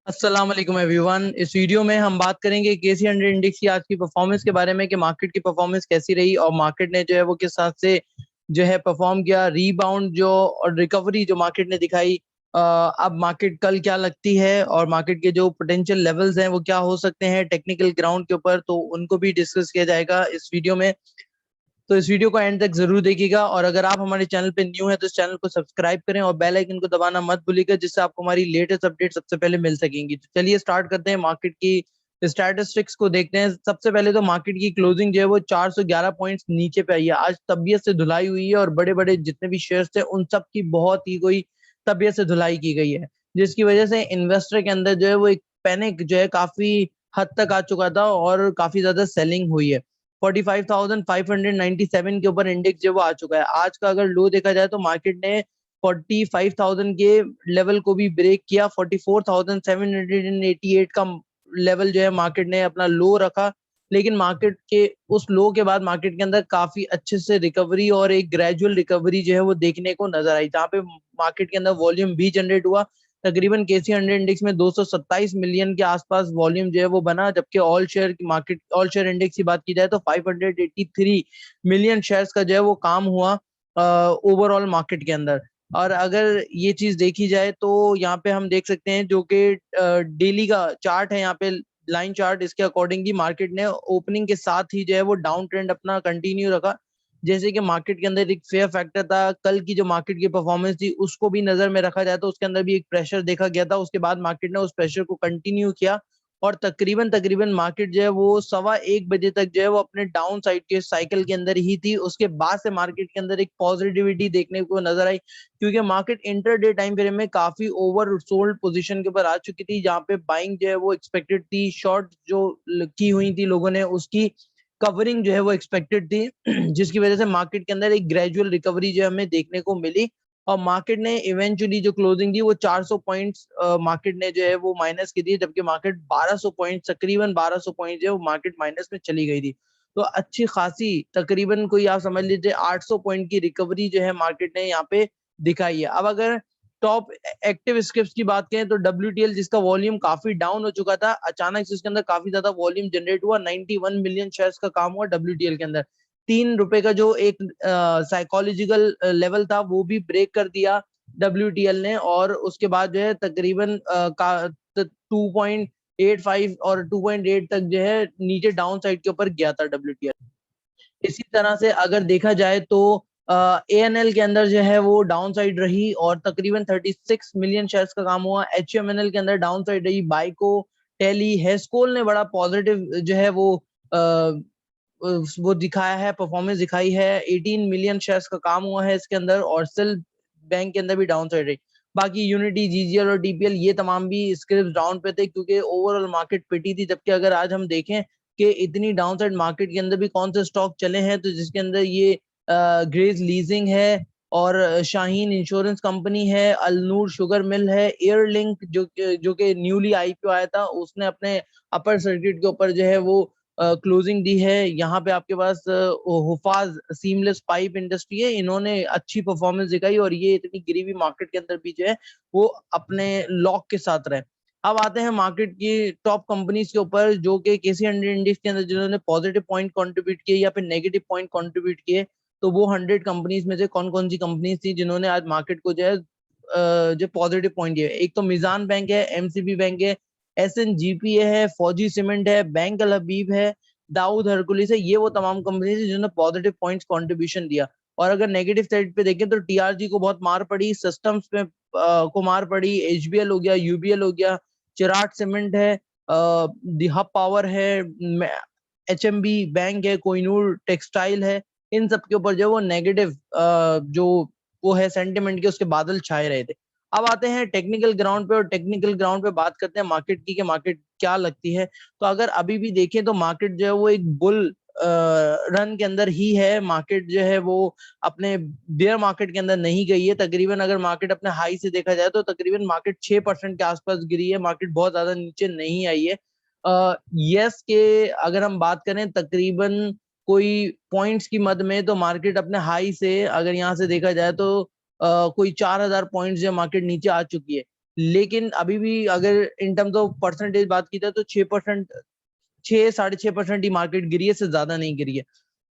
अस्सलाम वालेकुम एवरीवन। इस वीडियो में हम बात करेंगे केसी 100 इंडेक्स की आज की परफॉर्मेंस के बारे में कि मार्केट की परफॉर्मेंस कैसी रही और मार्केट ने जो है वो किस हिसाब से जो है परफॉर्म किया, रीबाउंड जो और रिकवरी जो मार्केट ने दिखाई। अब मार्केट कल क्या लगती है और मार्केट के जो पोटेंशियल लेवल्स हैं वो क्या हो सकते हैं टेक्निकल ग्राउंड के ऊपर, तो उनको भी डिस्कस किया जाएगा इस वीडियो में। तो इस वीडियो को एंड तक जरूर देखिएगा और अगर आप हमारे चैनल पे न्यू है तो इस चैनल को सब्सक्राइब करें और बेल आइकन को दबाना मत भूलिएगा, जिससे आपको हमारी लेटेस्ट अपडेट सबसे पहले मिल सकेंगी। तो चलिए स्टार्ट करते हैं, मार्केट की स्टैटिस्टिक्स को देखते हैं। सबसे पहले तो मार्केट की क्लोजिंग जो है वो 411 पॉइंट्स नीचे पे आई है। आज तबीयत से धुलाई हुई है और बड़े बड़े जितने भी शेयर्स थे उन सब की बहुत ही कोई तबीयत से धुलाई की गई है, जिसकी वजह से इन्वेस्टर के अंदर जो है वो एक पैनिक जो है काफी हद तक आ चुका था और काफी ज्यादा सेलिंग हुई है। 45,597 के ऊपर इंडेक्स जो वो आ चुका है। आज का अगर लो देखा जाए तो मार्केट ने 45,000 के लेवल को भी ब्रेक किया। 44,788 का लेवल जो है मार्केट ने अपना लो रखा, लेकिन मार्केट के उस लो के बाद मार्केट के अंदर काफी अच्छे से रिकवरी और एक ग्रेजुअल रिकवरी जो है वो देखने को नजर आई, जहाँ पे मार्केट के अंदर वॉल्यूम भी जनरेट हुआ। तकरीबन केसी 100 इंडेक्स में 227 मिलियन के आसपास वॉल्यूम जो है वो बना, जबकि ऑल शेयर इंडेक्स की बात की जाए तो 583 मिलियन शेयर्स का जो है वो काम हुआ ओवरऑल मार्केट के अंदर। और अगर ये चीज देखी जाए तो यहाँ पे हम देख सकते हैं जो कि डेली का चार्ट है, यहाँ पे लाइन चार्ट, इसके अकॉर्डिंगली मार्केट ने ओपनिंग के साथ ही जो है वो डाउन ट्रेंड अपना कंटिन्यू रखा। जैसे कि मार्केट के अंदर एक फेयर फैक्टर था, कल की जो मार्केट की परफॉर्मेंस थी उसको भी नजर में रखा जाए तो उसके अंदर भी एक प्रेशर देखा गया था। उसके बाद मार्केट ने उस प्रेशर को कंटिन्यू किया और तकरीबन तकरीबन मार्केट जो है वो 1:15 बजे तक जो है वो अपने डाउन साइड के साइकिल के अंदर ही थी। उसके बाद से मार्केट के अंदर एक पॉजिटिविटी देखने को नजर आई, क्योंकि मार्केट इंटरडे टाइम फ्रेम में काफी ओवर सोल्ड पोजीशन के ऊपर आ चुकी थी, जहां पे बाइंग जो है वो एक्सपेक्टेड थी, शॉर्ट जो की हुई थी लोगों ने उसकी कवरिंग जो है वो एक्सपेक्टेड थी, जिसकी वजह से मार्केट के अंदर एक ग्रेजुअल रिकवरी जो हमें देखने को मिली। और मार्केट ने इवेंचुअली जो क्लोजिंग थी वो 400 पॉइंट्स मार्केट ने जो है वो माइनस की थी, जबकि मार्केट 1200 पॉइंट, तकरीबन 1200 पॉइंट जो है वो मार्केट माइनस में चली गई थी। तो अच्छी खासी तकरीबन कोई आप समझ लीजिए 800 पॉइंट की रिकवरी जो है मार्केट ने यहाँ पे दिखाई है। अब अगर टॉप एक्टिव स्क्रिप्ट्स की बात करें तो डब्ल्यूटीएल, जिसका वॉल्यूम काफी डाउन हो चुका था, अचानक से इसके अंदर काफी ज्यादा वॉल्यूम जनरेट हुआ। 91 मिलियन शेयर्स का काम हुआ डब्ल्यूटीएल के अंदर। 3 रुपए का जो एक साइकोलॉजिकल लेवल था वो भी ब्रेक कर दिया डब्ल्यूटीएल ने, और उसके बाद जो है तकरीबन 2.85 और 2.8 तक जो है नीचे डाउन साइड के ऊपर गया था डब्ल्यूटीएल। इसी तरह से अगर देखा जाए तो एएनएल के अंदर जो है वो डाउन साइड रही और तकरीबन 36 मिलियन शेयर्स का काम हुआ। एचयूएमएनएल के अंदर डाउन साइड रही। बाइको, टेली, हेस्कोल ने बड़ा पॉजिटिव जो है वो दिखाया है, परफॉर्मेंस दिखाई है। 18 मिलियन शेयर्स का काम हुआ है इसके अंदर, और सेल बैंक के अंदर भी डाउन साइड रही। बाकी यूनिटी, जीजीएल और टीपीएल ये तमाम भी स्क्रिप्ट डाउन पे थे, क्योंकि ओवरऑल मार्केट पिटी थी। जबकि अगर आज हम देखें कि इतनी डाउन साइड मार्केट के अंदर भी कौन से स्टॉक चले हैं, तो जिसके अंदर ये ग्रेज लीजिंग है और शाहीन इंश्योरेंस कंपनी है, अलनूर शुगर मिल है, एयरलिंक जो कि न्यूली आईपीओ आया था, उसने अपने अपर सर्किट के ऊपर जो है वो क्लोजिंग दी है। यहाँ पे आपके पास हुफाज सीमलेस पाइप इंडस्ट्री है, इन्होंने अच्छी परफॉर्मेंस दिखाई और ये इतनी गिरी हुई मार्केट के अंदर भी जो है वो अपने लॉक के साथ रहे। अब आते हैं मार्केट की टॉप कंपनीज के ऊपर जो कि केसी 100 इंडेक्स के अंदर जिन्होंने पॉजिटिव पॉइंट कंट्रीब्यूट किए या फिर नेगेटिव पॉइंट कंट्रीब्यूट किए। तो वो 100 कंपनीज में से कौन कौन सी कंपनीज थी जिन्होंने आज मार्केट को जो है जो पॉजिटिव पॉइंट दिए। एक तो मिजान बैंक है, एमसीबी बैंक है, एसएनजीपीए है, फौजी सीमेंट है, बैंक अल हबीब है, दाऊद हरकुलिस है। ये वो तमाम कंपनीज है जिन्होंने पॉजिटिव पॉइंट्स कंट्रीब्यूशन दिया। और अगर नेगेटिव साइड पे देखें तो टीआरजी को बहुत मार पड़ी, सिस्टम्स पे को मार पड़ी, एचबीएल हो गया, यूबीएल हो गया, चिराग सीमेंट है, हब पावर है, एचएमबी बैंक है, कोहिनूर टेक्सटाइल है। इन सब के ऊपर जो वो नेगेटिव जो वो है सेंटिमेंट के उसके बादल छाए रहे थे। अब आते हैं टेक्निकल ग्राउंड पे और टेक्निकल ग्राउंड पे बात करते हैं मार्केट की कि मार्केट क्या लगती है। तो अगर अभी भी देखें तो मार्केट जो है वो एक बुल रन के अंदर ही है। मार्केट जो है वो अपने बेयर मार्केट के अंदर नहीं गई है। तकरीबन अगर मार्केट अपने हाई से देखा जाए तो तकरीबन मार्केट 6% के आसपास गिरी है, मार्केट बहुत ज्यादा नीचे नहीं आई है। यस के अगर हम बात करें तकरीबन कोई पॉइंट्स की मद में, तो मार्केट अपने हाई से अगर यहाँ से देखा जाए तो कोई 4,000 पॉइंट्स जो मार्केट नीचे आ चुकी है। लेकिन अभी भी अगर इन टर्म्स ऑफ परसेंटेज बात की जाए तो 6%, 6-6.5% ही मार्केट गिरी है, इससे ज्यादा नहीं गिरी है।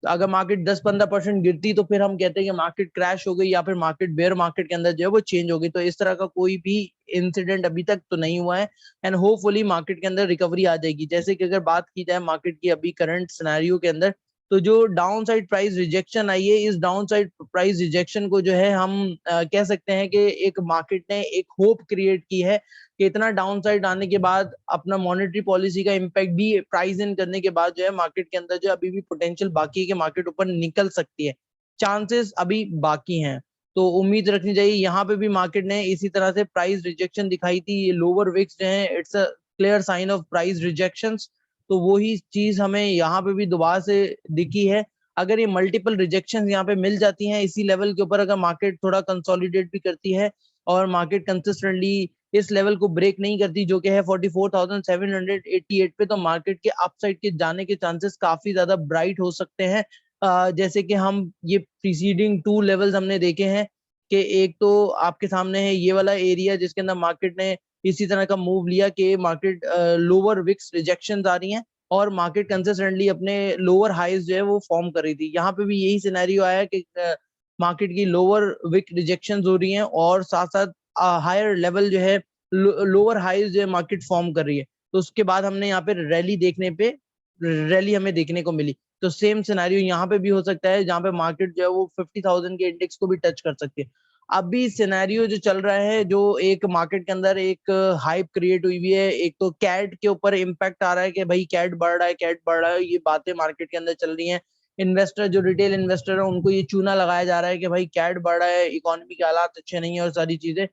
तो अगर मार्केट 10-15% गिरती तो फिर हम कहते हैं कि मार्केट क्रैश हो गई या फिर मार्केट बेयर मार्केट के अंदर जो है वो चेंज हो गई। तो इस तरह का कोई भी इंसिडेंट अभी तक तो नहीं हुआ है, एंड होपफुली मार्केट के अंदर रिकवरी आ जाएगी। जैसे कि अगर बात की जाए मार्केट की अभी करंट सिनेरियो के अंदर, तो जो डाउन साइड प्राइस रिजेक्शन आई है, इस डाउन साइड प्राइस रिजेक्शन को जो है हम कह सकते हैं कि एक मार्केट ने एक होप क्रिएट की है कि इतना डाउन साइड आने के बाद अपना मॉनेटरी पॉलिसी का इम्पैक्ट भी प्राइस इन करने के बाद जो है मार्केट के अंदर जो अभी भी पोटेंशियल बाकी है कि मार्केट ऊपर निकल सकती है, चांसेस अभी बाकी हैं। तो उम्मीद रखनी चाहिए। यहाँ पे भी मार्केट ने इसी तरह से प्राइस रिजेक्शन दिखाई थी, ये लोअर विक्स जो है it's a clear sign of price rejections. तो वही चीज हमें यहाँ पे भी दोबारा से दिखी है। अगर ये मल्टीपल रिजेक्शन यहाँ पे मिल जाती हैं इसी लेवल के ऊपर, अगर मार्केट थोड़ा कंसोलिडेट भी करती है और मार्केट कंसिस्टेंटली इस लेवल को ब्रेक नहीं करती जो कि है 44,788 पे, तो मार्केट के अपसाइड के जाने के चांसेस काफी ज्यादा ब्राइट हो सकते हैं। जैसे कि हम ये प्रीसीडिंग 2 लेवल्स हमने देखे हैं कि एक तो आपके सामने है ये वाला एरिया जिसके अंदर मार्केट ने इसी तरह का मूव लिया कि मार्केट लोअर विक्स रिजेक्शंस आ रही हैं और मार्केट कंसिस्टेंटली अपने लोअर हाईज जो है वो फॉर्म कर रही थी। यहाँ पे भी यही सिनेरियो आया कि मार्केट की लोअर विक रिजेक्शंस हो रही हैं और साथ साथ हायर लेवल जो है लोअर हाईज जो है मार्केट फॉर्म कर रही है। तो उसके बाद हमने यहाँ पे रैली हमें देखने को मिली। तो सेम सिनेरियो यहाँ पे भी हो सकता है जहाँ पे मार्केट जो है वो 50,000 के इंडेक्स को भी टच कर सकती है। अभी सिनेरियो जो चल रहा है, जो एक मार्केट के अंदर एक हाइप क्रिएट हुई हुई है, एक तो कैट के ऊपर इम्पैक्ट आ रहा है कि भाई कैट बढ़ रहा है, कैट बढ़ रहा है, ये बातें मार्केट के अंदर चल रही हैं। इन्वेस्टर जो रिटेल इन्वेस्टर है उनको ये चूना लगाया जा रहा है कि भाई कैट बढ़ रहा है, इकोनॉमी के हालात अच्छे नहीं है और सारी चीजें।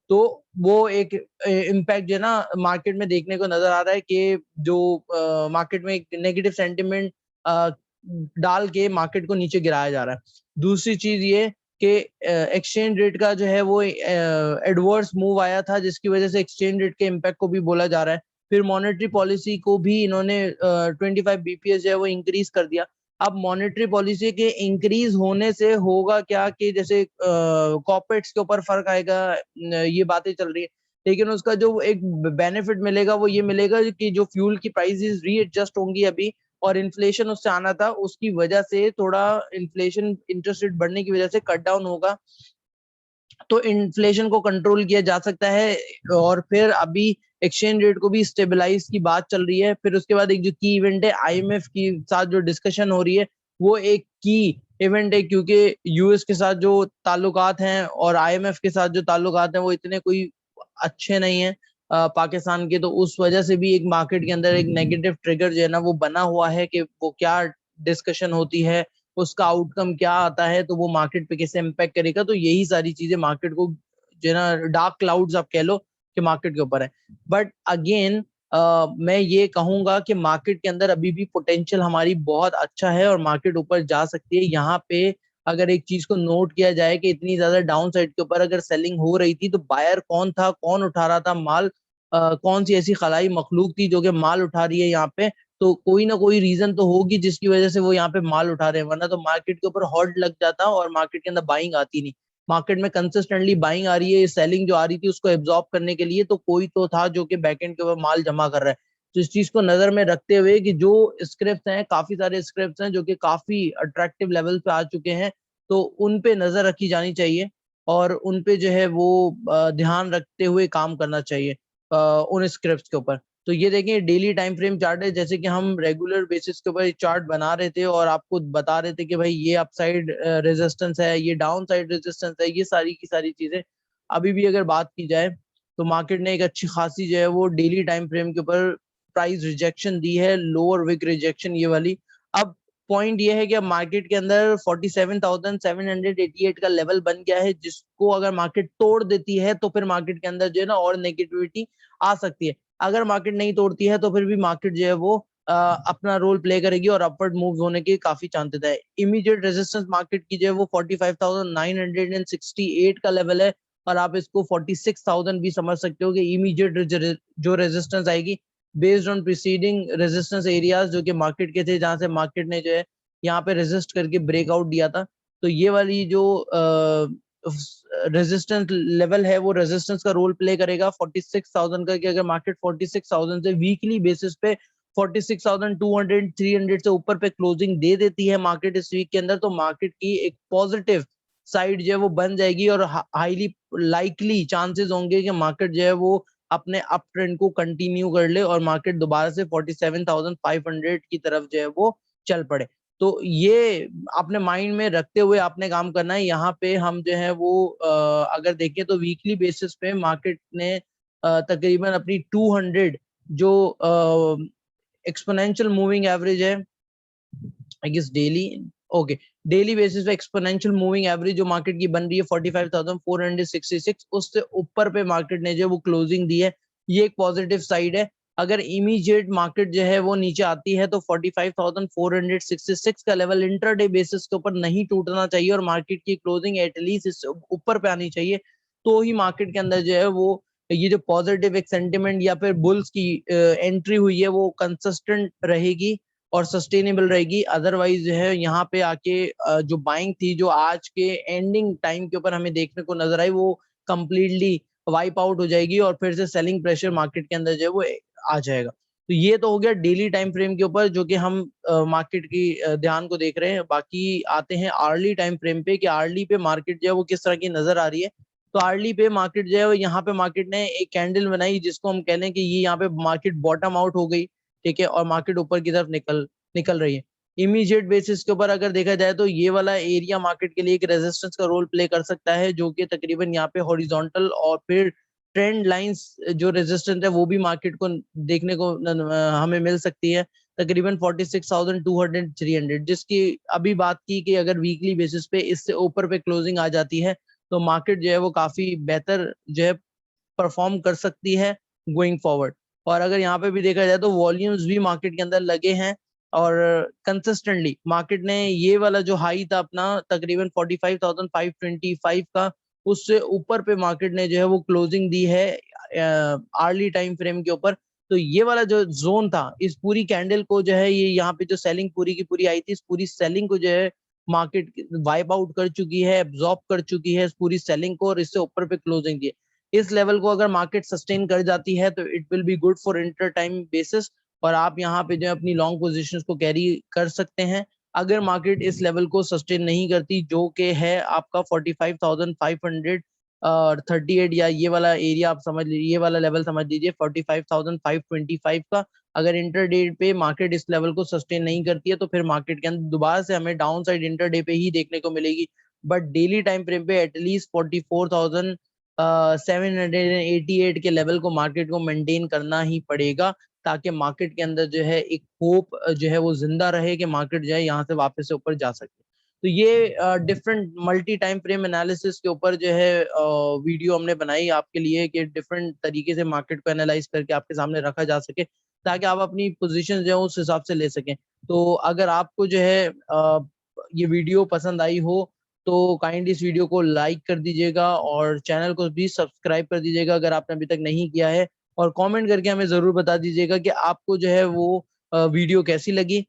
तो वो एक इम्पैक्ट जो है ना मार्केट में देखने को नजर आ रहा है कि जो मार्केट में एक नेगेटिव सेंटिमेंट डाल के मार्केट को नीचे गिराया जा रहा है। दूसरी चीज ये कि एक्सचेंज रेट का जो है वो एडवर्स मूव आया था जिसकी वजह से एक्सचेंज रेट के इम्पैक्ट को भी बोला जा रहा है। फिर मॉनेटरी पॉलिसी को भी इन्होंने 25 बीपीएस जो है वो इंक्रीज कर दिया। अब मॉनेटरी पॉलिसी के इंक्रीज होने से होगा क्या कि जैसे कॉर्पोरेट्स के ऊपर फर्क आएगा, ये बातें चल रही है। लेकिन उसका जो एक बेनिफिट मिलेगा वो ये मिलेगा कि जो फ्यूल की प्राइसेस रीएडजस्ट होंगी अभी, और इन्फ्लेशन उससे आना था उसकी वजह से थोड़ा इन्फ्लेशन इंटरेस्ट रेट बढ़ने की वजह से कट डाउन होगा, तो इन्फ्लेशन को कंट्रोल किया जा सकता है। और फिर अभी एक्सचेंज रेट को भी स्टेबलाइज की बात चल रही है। फिर उसके बाद एक जो की इवेंट है आईएमएफ की साथ जो डिस्कशन हो रही है वो एक की इवेंट है, क्योंकि यूएस के साथ जो ताल्लुकात हैं और आईएमएफ के साथ जो ताल्लुकात हैं वो इतने कोई अच्छे नहीं है पाकिस्तान के। तो उस वजह से भी एक मार्केट के अंदर एक नेगेटिव ट्रिगर जो है ना वो बना हुआ है कि वो क्या डिस्कशन होती है, उसका आउटकम क्या आता है, तो वो मार्केट पे कैसे इम्पैक्ट करेगा। तो यही सारी चीजें मार्केट को जो है ना डार्क क्लाउड्स आप कह लो कि मार्केट के ऊपर है। बट अगेन मैं ये कहूंगा कि मार्केट के अंदर अभी भी पोटेंशियल हमारी बहुत अच्छा है और मार्केट ऊपर जा सकती है। यहाँ पे अगर एक चीज को नोट किया जाए कि इतनी ज्यादा डाउन साइड के ऊपर अगर सेलिंग हो रही थी तो बायर कौन था, कौन उठा रहा था माल, कौन सी ऐसी खलाई मखलूक थी जो कि माल उठा रही है यहाँ पे। तो कोई ना कोई रीजन तो होगी जिसकी वजह से वो यहाँ पे माल उठा रहे हैं, वरना तो मार्केट के ऊपर हॉल्ट लग जाता और मार्केट के अंदर बाइंग आती नहीं। मार्केट में कंसिस्टेंटली बाइंग आ रही है, सेलिंग जो आ रही थी उसको एब्जॉर्ब करने के लिए, तो कोई तो था जो कि बैकएंड के ऊपर माल जमा कर रहा है। तो इस चीज को नजर में रखते हुए कि जो स्क्रिप्ट हैं, काफी सारे स्क्रिप्ट हैं जो कि काफी अट्रैक्टिव लेवल पे आ चुके हैं, तो उन पे नजर रखी जानी चाहिए और उन पे जो है वो ध्यान रखते हुए काम करना चाहिए उन स्क्रिप्ट के ऊपर। तो ये देखें डेली टाइम फ्रेम चार्ट है, जैसे कि हम रेगुलर बेसिस के ऊपर चार्ट बना रहे थे और आपको बता रहे थे कि भाई ये अपसाइड रेजिस्टेंस है, ये डाउन साइड रेजिस्टेंस है, ये सारी की सारी चीजें। अभी भी अगर बात की जाए तो मार्केट ने एक अच्छी खासी जो है वो डेली टाइम फ्रेम के ऊपर प्राइस रिजेक्शन दी है, लोअर विक रिजेक्शन ये वाली। अब पॉइंट ये है कि अब मार्केट के अंदर 47,788 का लेवल बन गया है, जिसको अगर मार्केट तोड़ देती है तो फिर मार्केट के अंदर जो है ना और नेगेटिविटी आ सकती है। अगर मार्केट नहीं तोड़ती है तो फिर भी मार्केट जो है वो अपना रोल प्ले करेगी और अपवर्ड मूव होने के काफी चांसेस है। इमीडिएट रेजिस्टेंस मार्केट की जो है वो 45,968 का लेवल है, और आप इसको 46,000 भी समझ सकते हो कि इमीडिएट जो रेजिस्टेंस आएगी based on preceding resistance areas जो कि मार्केट के थे, जहां से मार्केट ने जो है यहाँ पे रेजिस्ट करके ब्रेकआउट दिया था। तो ये वाली जो रेजिस्टेंस लेवल है वो रेजिस्टेंस का रोल प्ले करेगा 46,000 का, कि अगर मार्केट 46,000 से वीकली बेसिस पे 46,200 300 से ऊपर पे क्लोजिंग दे देती है मार्केट इस वीक के अंदर, तो मार्केट की एक पॉजिटिव साइड जो है वो बन जाएगी और हाईली लाइकली चांसेस होंगे कि मार्केट जो है वो अपने अप ट्रेंड को कंटिन्यू कर ले और मार्केट दोबारा से 47,500 की तरफ जो है वो चल पड़े। तो ये अपने माइंड में रखते हुए आपने काम करना है। यहाँ पे हम जो है वो अगर देखें तो वीकली बेसिस पे मार्केट ने तकरीबन अपनी 200 जो एक्सपोनेंशियल मूविंग एवरेज है, I guess daily, okay, daily basis पे एक्सपोनेंशियल मूविंग एवरेज जो मार्केट की बन रही है 45,466, उससे ऊपर पे मार्केट ने जो वो क्लोजिंग दी है, ये एक पॉजिटिव साइड है। अगर इमीडिएट मार्केट जो है वो नीचे आती है तो 45,466 का लेवल इंट्राडे बेसिस के ऊपर नहीं टूटना चाहिए और मार्केट की क्लोजिंग एटलीस्ट इससे ऊपर पे आनी चाहिए, तो ही मार्केट के अंदर जो है वो ये जो पॉजिटिव एक सेंटिमेंट या फिर बुल्स की एंट्री हुई है वो कंसिस्टेंट रहेगी और सस्टेनेबल रहेगी। अदरवाइज जो है यहाँ पे आके जो बाइंग थी जो आज के एंडिंग टाइम के ऊपर हमें देखने को नजर आई, वो कंप्लीटली वाइप आउट हो जाएगी और फिर से सेलिंग प्रेशर मार्केट के अंदर जो है वो आ जाएगा। तो ये तो हो गया डेली टाइम फ्रेम के ऊपर जो कि हम मार्केट की ध्यान को देख रहे हैं। बाकी आते हैं आर्ली टाइम फ्रेम पे कि आर्ली पे मार्केट जो है वो किस तरह की नजर आ रही है। तो आर्ली पे मार्केट जो है वो यहाँ पे मार्केट ने एक कैंडल बनाई जिसको हम कह लें कि ये यहाँ पे मार्केट बॉटम आउट हो गई, ठीक है, और मार्केट ऊपर की तरफ निकल रही है। इमीडिएट बेसिस के ऊपर अगर देखा जाए तो ये वाला एरिया मार्केट के लिए एक रेजिस्टेंस का रोल प्ले कर सकता है, जो कि तकरीबन यहाँ पे हॉरिजॉन्टल और फिर ट्रेंड लाइंस जो रेजिस्टेंस है वो भी मार्केट को देखने को हमें मिल सकती है तकरीबन 46,200 300, जिसकी अभी बात की कि अगर वीकली बेसिस पे इससे ऊपर पे क्लोजिंग आ जाती है तो मार्केट जो है वो काफी बेहतर जो है परफॉर्म कर सकती है गोइंग फॉरवर्ड। और अगर यहाँ पे भी देखा जाए तो वॉल्यूम्स भी मार्केट के अंदर लगे हैं और कंसिस्टेंटली मार्केट ने ये वाला जो हाई था अपना तकरीबन 45,525 का, उससे ऊपर पे मार्केट ने जो है वो क्लोजिंग दी है आर्ली टाइम फ्रेम के ऊपर। तो ये वाला जो जोन था इस पूरी कैंडल को जो है ये यहाँ पे जो सेलिंग पूरी की पूरी आई थी, इस पूरी सेलिंग को जो है मार्केट वाइप आउट कर चुकी है, एब्जॉर्ब कर चुकी है इस पूरी सेलिंग को और इससे ऊपर पे क्लोजिंग दी है। इस लेवल को अगर मार्केट सस्टेन कर जाती है तो it will be good for inter time basis और आप यहाँ पे जो है अपनी लॉन्ग पोजीशंस को कैरी कर सकते हैं। अगर मार्केट इस लेवल को सस्टेन नहीं करती जो कि है आपका 45,500 और 38 या ये वाला एरिया आप समझ लीजिए, ये वाला लेवल समझ लीजिए 45,525 का, अगर इंटर डे पे मार्केट इस लेवल को सस्टेन नहीं करती है तो फिर मार्केट के अंदर दोबारा से हमें डाउन साइड इंटर डे पे ही देखने को मिलेगी। बट डेली टाइम फ्रेम पे एटलीस्ट 44,788 के लेवल को मार्केट को मेंटेन करना ही पड़ेगा ताकि मार्केट के अंदर जो है एक होप जो है वो जिंदा रहे कि मार्केट जो है यहाँ से वापस से ऊपर जा सके। तो ये different multi time frame analysis के ऊपर जो है वीडियो हमने बनाई आपके लिए कि डिफरेंट तरीके से मार्केट को एनालाइज करके आपके सामने रखा जा सके ताकि आप अपनी पोजीशन जो है उस हिसाब से ले सकें। तो अगर आपको जो है ये वीडियो पसंद आई हो तो काइंडली इस वीडियो को लाइक कर दीजिएगा और चैनल को भी सब्सक्राइब कर दीजिएगा अगर आपने अभी तक नहीं किया है, और कमेंट करके हमें जरूर बता दीजिएगा कि आपको जो है वो वीडियो कैसी लगी,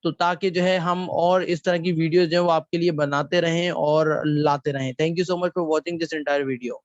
तो ताकि जो है हम और इस तरह की वीडियोस जो है वो आपके लिए बनाते रहें और लाते रहें। Thank you so much for watching this entire video.